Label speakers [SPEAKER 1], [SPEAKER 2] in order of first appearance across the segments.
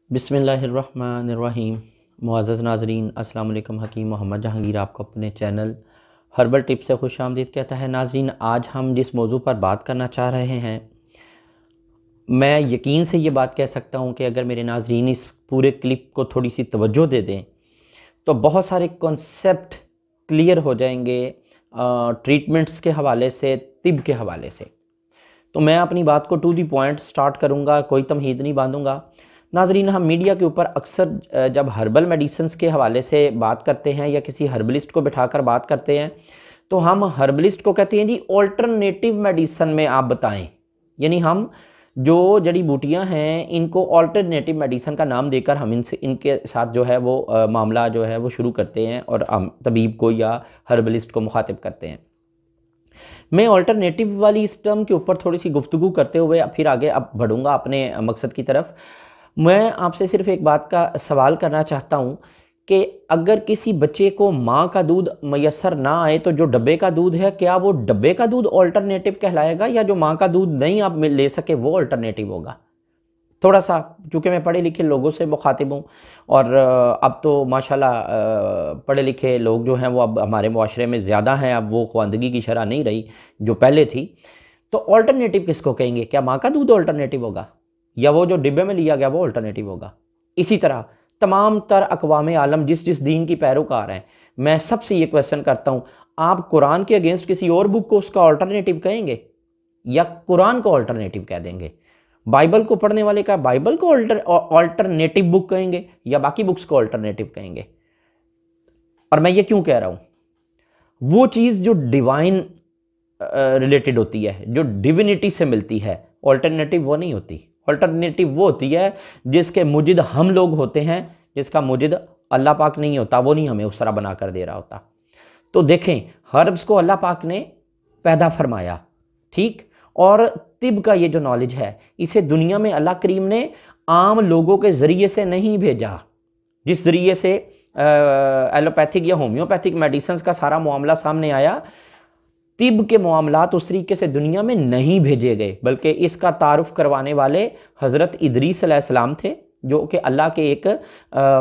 [SPEAKER 1] बिस्मिल्लाहिर्रहमानिर्रहीम। मुअज़्ज़ज़ नाज़रीन, अस्सलाम वालेकुम। हकीम मोहम्मद जहांगीर आपको अपने चैनल हर्बल टिप से खुश आमदीद कहता है। नाज़रीन, आज हम जिस मौजू पर बात करना चाह रहे हैं, मैं यकीन से ये बात कह सकता हूँ कि अगर मेरे नाज़रीन इस पूरे क्लिप को थोड़ी सी तवज्जो दे दें तो बहुत सारे कॉन्सेप्ट क्लियर हो जाएंगे ट्रीटमेंट्स के हवाले से, तिब के हवाले से। तो मैं अपनी बात को टू दी पॉइंट स्टार्ट करूँगा, कोई तमहीद नहीं बांधूँगा। नाज़रीन, हम मीडिया के ऊपर अक्सर जब हर्बल मेडिसिन्स के हवाले से बात करते हैं या किसी हर्बलिस्ट को बिठाकर बात करते हैं तो हम हर्बलिस्ट को कहते हैं जी ऑल्टरनेटिव मेडिसन में आप बताएं। यानी हम जो जड़ी बूटियां हैं इनको ऑल्टरनेटिव मेडिसन का नाम देकर हम इनके साथ जो है वो मामला जो है वो शुरू करते हैं और हम तबीब को या हर्बलिस्ट को मुखातिब करते हैं। मैं ऑल्टरनेटिव वाली इस टर्म के ऊपर थोड़ी सी गुफ्तगू करते हुए फिर आगे अब बढ़ूँगा अपने मकसद की तरफ। मैं आपसे सिर्फ एक बात का सवाल करना चाहता हूँ कि अगर किसी बच्चे को माँ का दूध मैसर ना आए तो जो डब्बे का दूध है, क्या वो डब्बे का दूध ऑल्टरनेटिव कहलाएगा या जो माँ का दूध नहीं आप ले सके वो ऑल्टरनेटिव होगा? थोड़ा सा, चूँकि मैं पढ़े लिखे लोगों से मुखातिब हूँ और अब तो माशाल्लाह पढ़े लिखे लोग जो हैं वो अब हमारे मुआशरे में ज़्यादा हैं। अब वो ख्वानदगी की शरह नहीं रही जो पहले थी। तो ऑल्टरनेटिव किसको कहेंगे? क्या माँ का दूध ऑल्टरनेटिव होगा या वो जो डिब्बे में लिया गया वो ऑल्टरनेटिव होगा? इसी तरह तमाम तर अक़वाम आलम जिस जिस दीन की पैरोकार हैं, मैं सबसे ये क्वेश्चन करता हूँ, आप कुरान के अगेंस्ट किसी और बुक को उसका ऑल्टरनेटिव कहेंगे या कुरान को ऑल्टरनेटिव कह देंगे? बाइबल को पढ़ने वाले का बाइबल को ऑल्टरनेटिव बुक कहेंगे या बाकी बुक्स को ऑल्टरनेटिव कहेंगे? और मैं ये क्यों कह रहा हूँ, वो चीज़ जो डिवाइन रिलेटेड होती है, जो डिविनिटी से मिलती है, ऑल्टरनेटिव वो नहीं होती। ऑल्टरनेटिव वो होती है जिसके मुजिद हम लोग होते हैं, जिसका मुजिद अल्लाह पाक नहीं होता, वो नहीं हमें उस तरह बना कर दे रहा होता। तो देखें, हर्ब्स को अल्लाह पाक ने पैदा फरमाया, ठीक, और तिब का ये जो नॉलेज है इसे दुनिया में अल्लाह करीम ने आम लोगों के ज़रिए से नहीं भेजा, जिस ज़रिए से एलोपैथिक या होम्योपैथिक मेडिसिन का सारा मामला सामने आया। तिब के मामलात उस तरीके से दुनिया में नहीं भेजे गए, बल्कि इसका तारुफ करवाने वाले हज़रत इदरीस अलैहिस्सलाम थे, जो कि अल्लाह के एक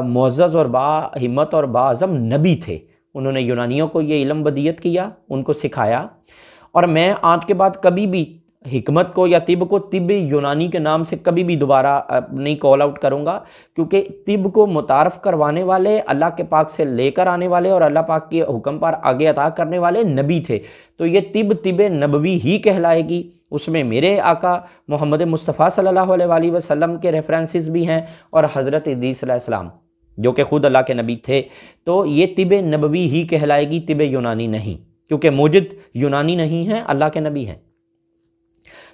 [SPEAKER 1] मुअज़्ज़ज़ और बाहिम्मत और बाअज़म नबी थे। उन्होंने यूनानियों को ये इल्म बदियत किया, उनको सिखाया। और मैं आज के बाद कभी भी हिकमत को या तिब को तिब यूनानी के नाम से कभी भी दोबारा नहीं कॉल आउट करूँगा, क्योंकि तिब को मुतारफ़ करवाने वाले अल्लाह के पाक से लेकर आने वाले और अल्लाह पाक के हुक्म पर आगे अता करने वाले नबी थे। तो ये तिब नबवी ही कहलाएगी। उसमें मेरे आका मोहम्मद मुस्तफ़ा सल्लल्लाहु अलैहि वसल्लम के रेफरेंसेस भी हैं और हज़रत इदरीस अलैहिस्सलाम जो कि ख़ुद अल्लाह के नबी थे। तो ये तिब नबवी ही कहलाएगी, तिब यूनानी नहीं, क्योंकि मुजिद यूनानी नहीं है, अल्लाह के नबी हैं।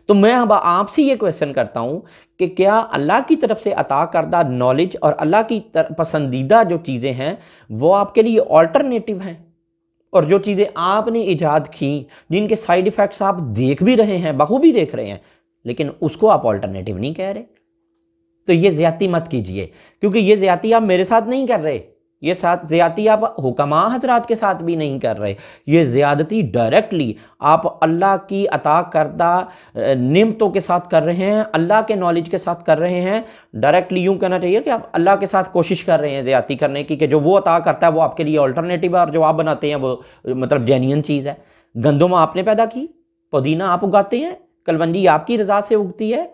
[SPEAKER 1] तो मैं अब आपसे ये क्वेश्चन करता हूँ कि क्या अल्लाह की तरफ से अता करदा नॉलेज और अल्लाह की पसंदीदा जो चीज़ें हैं वो आपके लिए ऑल्टरनेटिव हैं? और जो चीज़ें आपने ईजाद की, जिनके साइड इफ़ेक्ट्स आप देख भी रहे हैं, बखूबी देख रहे हैं, लेकिन उसको आप ऑल्टरनेटिव नहीं कह रहे, तो ये ज़्यादती मत कीजिए, क्योंकि ये ज़्यादती आप मेरे साथ नहीं कर रहे, ये साथ ज़्यादती आप हुक्मा हजरात के साथ भी नहीं कर रहे। ये ज़्यादती डायरेक्टली आप अल्लाह की अता करदा नेमतों के साथ कर रहे हैं, अल्लाह के नॉलेज के साथ कर रहे हैं। डायरेक्टली यूँ कहना चाहिए कि आप अल्लाह के साथ कोशिश कर रहे हैं ज़्यादती करने की, कि जो वो अता करता है वो आपके लिए ऑल्टरनेटिव है और जो आप बनाते हैं वो मतलब जेन्युइन चीज़ है। गंदम आपने पैदा की, पुदीना आप उगाते हैं, कलवंजी आपकी रज़ा से उगती है,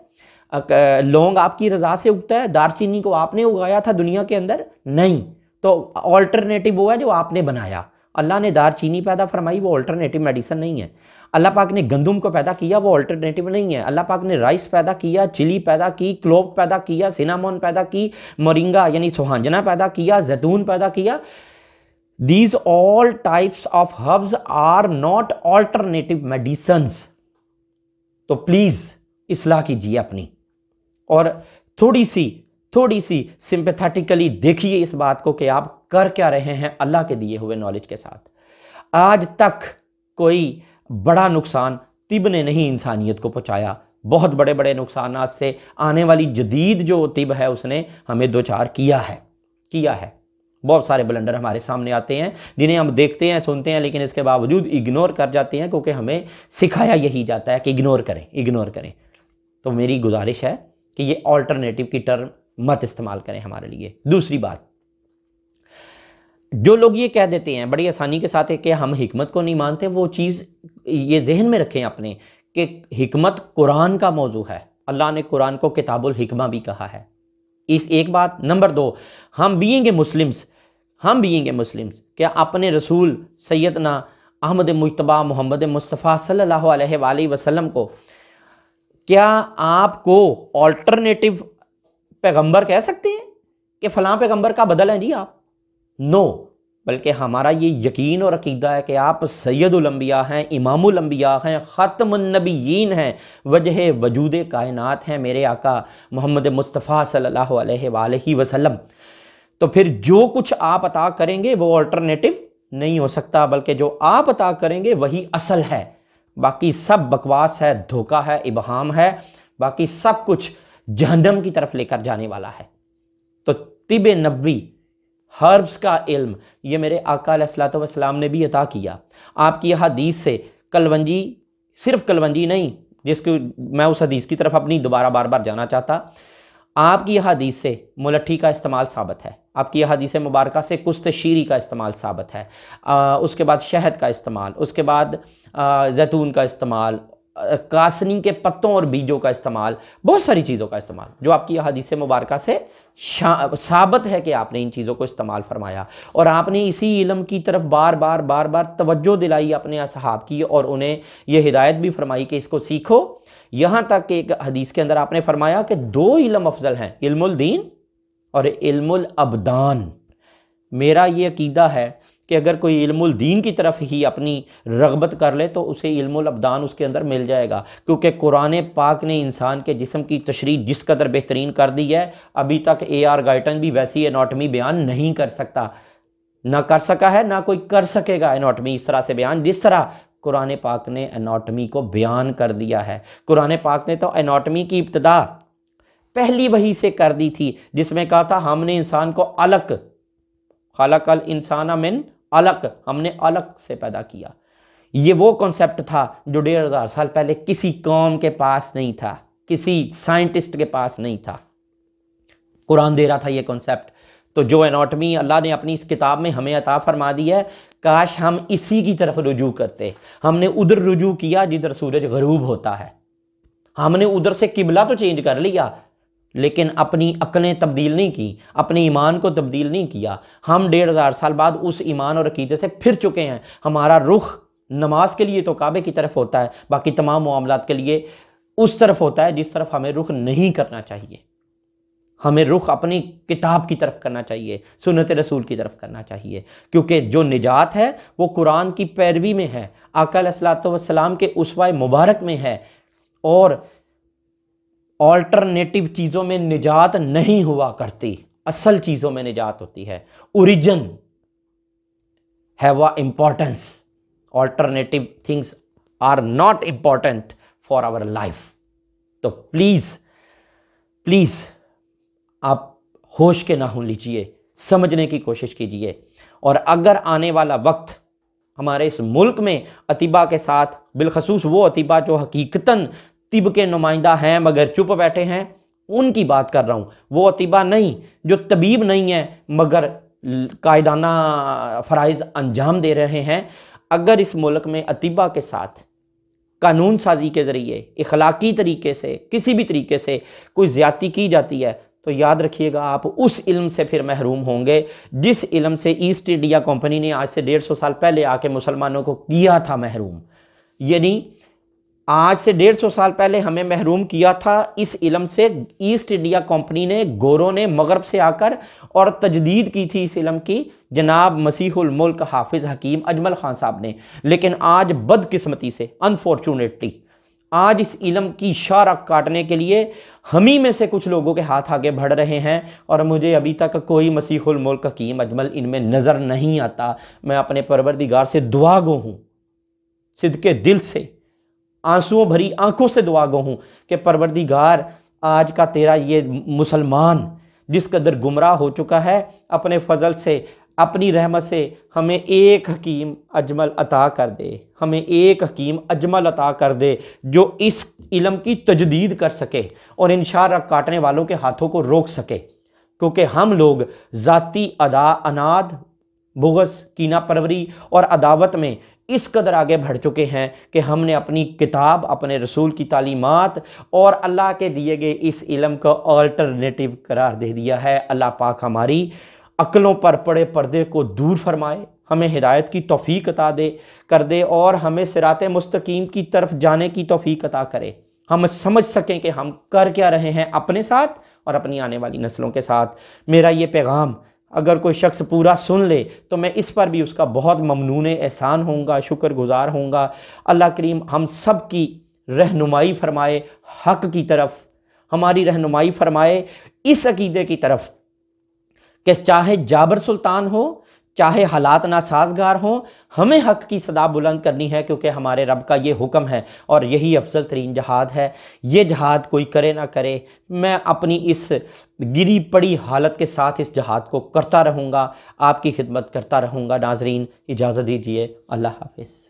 [SPEAKER 1] लौंग आपकी रज़ा से उगता है, दारचीनी को आपने उगाया था दुनिया के अंदर नहीं। तो ऑल्टरनेटिव वो है जो आपने बनाया। अल्लाह ने दारचीनी पैदा फरमाई, वो ऑल्टरनेटिव मेडिसिन नहीं है। अल्लाह पाक ने गंदम को पैदा किया, वो ऑल्टरनेटिव नहीं है। अल्लाह पाक ने राइस पैदा किया, चिली पैदा की, क्लोव पैदा किया, सिनामोन पैदा की, मोरिंगा यानी सुहांजना पैदा किया, जैतून पैदा किया। These all types of herbs are not alternative medicines. तो प्लीज इस्लाह कीजिए अपनी और थोड़ी सी सिंपैथेटिकली देखिए इस बात को कि आप कर क्या रहे हैं अल्लाह के दिए हुए नॉलेज के साथ। आज तक कोई बड़ा नुकसान तिब ने नहीं इंसानियत को पहुंचाया। बहुत बड़े बड़े नुकसान से आने वाली जदीद जो तिब है उसने हमें दो चार किया है। बहुत सारे ब्लंडर हमारे सामने आते हैं जिन्हें हम देखते हैं, सुनते हैं, लेकिन इसके बावजूद इग्नोर कर जाते हैं, क्योंकि हमें सिखाया यही जाता है कि इग्नोर करें। तो मेरी गुजारिश है कि ये ऑल्टरनेटिव की टर्म मत इस्तेमाल करें हमारे लिए। दूसरी बात, जो लोग ये कह देते हैं बड़ी आसानी के साथ है कि हम हिकमत को नहीं मानते, वो चीज़ ये जहन में रखें अपने कि हिकमत कुरान का मौजू है। अल्लाह ने कुरान को किताबुल हिकमा भी कहा है। इस एक बात। नंबर 2, हम बीइंग मुस्लिम्स क्या अपने रसूल सैयदना अहमद मुज्तबा मोहम्मद मुस्तफ़ा सल्लल्लाहु अलैहि वसल्लम को क्या आपको ऑल्टरनेटिव पैगंबर कह सकते हैं कि फ़लाँ पैगंबर का बदल है जी आप? नो, बल्कि हमारा ये यकीन और अकीदा है कि आप सैयदुल अंबिया हैं, इमामुल अंबिया हैं, ख़ातमुन नबिय्यीन हैं, वजह वजूद कायनात हैं मेरे आका मोहम्मद मुस्तफ़ा सल्लल्लाहु अलैहि वसल्लम। तो फिर जो कुछ आप अता करेंगे वो अल्टरनेटिव नहीं हो सकता, बल्कि जो आप अता करेंगे वही असल है। बाकी सब बकवास है, धोखा है, इबहाम है, बाकी सब कुछ जहन्नम की तरफ लेकर जाने वाला है। तो तिब नबवी, हर्ब्स का इल्म, ये मेरे आका अलैहिस्सलातु वस्सलाम ने भी अता किया। आपकी हदीस से कलवंजी, सिर्फ कलवंजी नहीं, जिसको मैं उस हदीस की तरफ अपनी दोबारा बार बार जाना चाहता, आपकी हदीस से मुलट्ठी का इस्तेमाल साबित है, आपकी हदीस मुबारका से कुश्त शीरी का इस्तेमाल साबित है, उसके बाद शहद का इस्तेमाल, उसके बाद जैतून का इस्तेमाल, कासनी के पत्तों और बीजों का इस्तेमाल, बहुत सारी चीज़ों का इस्तेमाल जो आपकी हदीस मुबारका से साबित है कि आपने इन चीज़ों को इस्तेमाल फरमाया। और आपने इसी इल्म की तरफ बार बार तवज्जो दिलाई अपने असहाब की, और उन्हें यह हिदायत भी फरमाई कि इसको सीखो। यहाँ तक कि एक हदीस के अंदर आपने फरमाया कि 2 इल्म अफजल हैं, इल्मुल दीन और इल्मुल अबदान। मेरा ये अकीदा है कि अगर कोई इल्मुल दीन की तरफ ही अपनी रग़बत कर ले तो उसे इल्मुल अबदान उसके अंदर मिल जाएगा, क्योंकि कुरान पाक ने इंसान के जिस्म की तशरीह जिस कदर बेहतरीन कर दी है, अभी तक AR गाइटन भी वैसी एनाटमी बयान नहीं कर सकता, ना कर सका है, ना कोई कर सकेगा एनाटमी इस तरह से बयान जिस तरह कुरान पाक ने एनाटमी को बयान कर दिया है। कुरान पाक ने तो एनाटमी की इब्तिदा पहली वही से कर दी थी, जिसमें कहा था हमने इंसान को अलग, खलक़ल इंसाना मिन अलग, हमने अलग से पैदा किया। ये वो कॉन्सेप्ट था जो 1500 साल पहले किसी कौम के पास नहीं था, किसी साइंटिस्ट के पास नहीं था। कुरान दे रहा था ये कॉन्सेप्ट। तो जो एनाटमी अल्लाह ने अपनी इस किताब में हमें अता फरमा दी है, काश हम इसी की तरफ रुजू करते। हमने उधर रुजू किया जिधर सूरज गरूब होता है, हमने उधर से किबला तो चेंज कर लिया, लेकिन अपनी अक्लें तब्दील नहीं की, अपने ईमान को तब्दील नहीं किया। हम 1500 साल बाद उस ईमान और अकीदे से फिर चुके हैं। हमारा रुख नमाज के लिए तो काबे की तरफ होता है, बाकी तमाम मामलात के लिए उस तरफ होता है जिस तरफ हमें रुख नहीं करना चाहिए। हमें रुख अपनी किताब की तरफ करना चाहिए, सुन्नत रसूल की तरफ करना चाहिए, क्योंकि जो निजात है वो कुरान की पैरवी में है, आका अलैहिस्सलातु वस्सलाम के उसवा मुबारक में है, और ऑल्टरनेटिव चीज़ों में निजात नहीं हुआ करती, असल चीज़ों में निजात होती है। Origin have a importance, alternative things are not important for our life. तो प्लीज़ प्लीज़ आप होश के नाखून लीजिए, समझने की कोशिश कीजिए। और अगर आने वाला वक्त हमारे इस मुल्क में अतीबा के साथ, बिलखसूस वो अतीबा जो हकीकतन तिब के नुमाइंदा हैं मगर चुप बैठे हैं, उनकी बात कर रहा हूँ। वो अतीबा नहीं जो तबीब नहीं है मगर कायदाना फ़राइज़ अंजाम दे रहे हैं। अगर इस मुल्क में अतीबा के साथ कानून साजी के ज़रिए इखलाकी तरीके से किसी भी तरीके से कोई ज़्यादती की जाती है, तो याद रखिएगा आप उस इल्म से फिर महरूम होंगे जिस इल्म से ईस्ट इंडिया कंपनी ने आज से 150 साल पहले आके मुसलमानों को किया था महरूम। यानी आज से 150 साल पहले हमें महरूम किया था इस इल्म से ईस्ट इंडिया कंपनी ने, गोरों ने मगरब से आकर, और तजदीद की थी इस इल्म की जनाब मसीहुल मुल्क हाफिज़ हकीम अजमल खान साहब ने। लेकिन आज बदकिस्मती से, अनफॉर्चुनेटली, आज इस इल्म की शारक काटने के लिए हम ही में से कुछ लोगों के हाथ आगे बढ़ रहे हैं, और मुझे अभी तक कोई मसीहुल मुल्क हकीम अजमल इनमें नज़र नहीं आता। मैं अपने परवरदिगार से दुआ गो हूँ, सिद्के दिल से, आंसुओं भरी आंखों से दुआ गो हूँ कि परवरदिगार आज का तेरा ये मुसलमान जिस कदर गुमराह हो चुका है, अपने फजल से, अपनी रहमत से हमें एक हकीम अजमल अता कर दे, हमें एक हकीम अजमल अता कर दे जो इस इल्म की तजदीद कर सके और इन शार काटने वालों के हाथों को रोक सके। क्योंकि हम लोग ज़ाती अनाद, बुग़्ज़, कीना परवरी और अदावत में इस कदर आगे बढ़ चुके हैं कि हमने अपनी किताब, अपने रसूल की तालीमात और अल्लाह के दिए गए इस इल्म को अल्टरनेटिव करार दे दिया है। अल्लाह पाक हमारी अक्लों पर पड़े पर्दे को दूर फरमाए, हमें हिदायत की तौफीक अता कर दे और हमें सिराते मुस्तकीम की तरफ जाने की तौफीक अता करे। हम समझ सकें कि हम कर क्या रहे हैं अपने साथ और अपनी आने वाली नस्लों के साथ। मेरा ये पैगाम अगर कोई शख्स पूरा सुन ले तो मैं इस पर भी उसका बहुत ममनून एहसान होऊंगा, शुक्रगुजार होऊंगा। अल्लाह करीम हम सब की रहनुमाई फरमाए हक़ की तरफ, हमारी रहनुमाई फरमाए इस अकीदे की तरफ कि चाहे जाबर सुल्तान हो, चाहे हालात नासाजगार हों, हमें हक़ की सदा बुलंद करनी है, क्योंकि हमारे रब का ये हुक्म है और यही अफजल तरीन जहाद है। ये जहाद कोई करे ना करे, मैं अपनी इस गिरी पड़ी हालत के साथ इस जहाद को करता रहूँगा, आपकी खिदमत करता रहूँगा। नाजरीन, इजाज़त दीजिए। अल्लाह हाफ़िज़।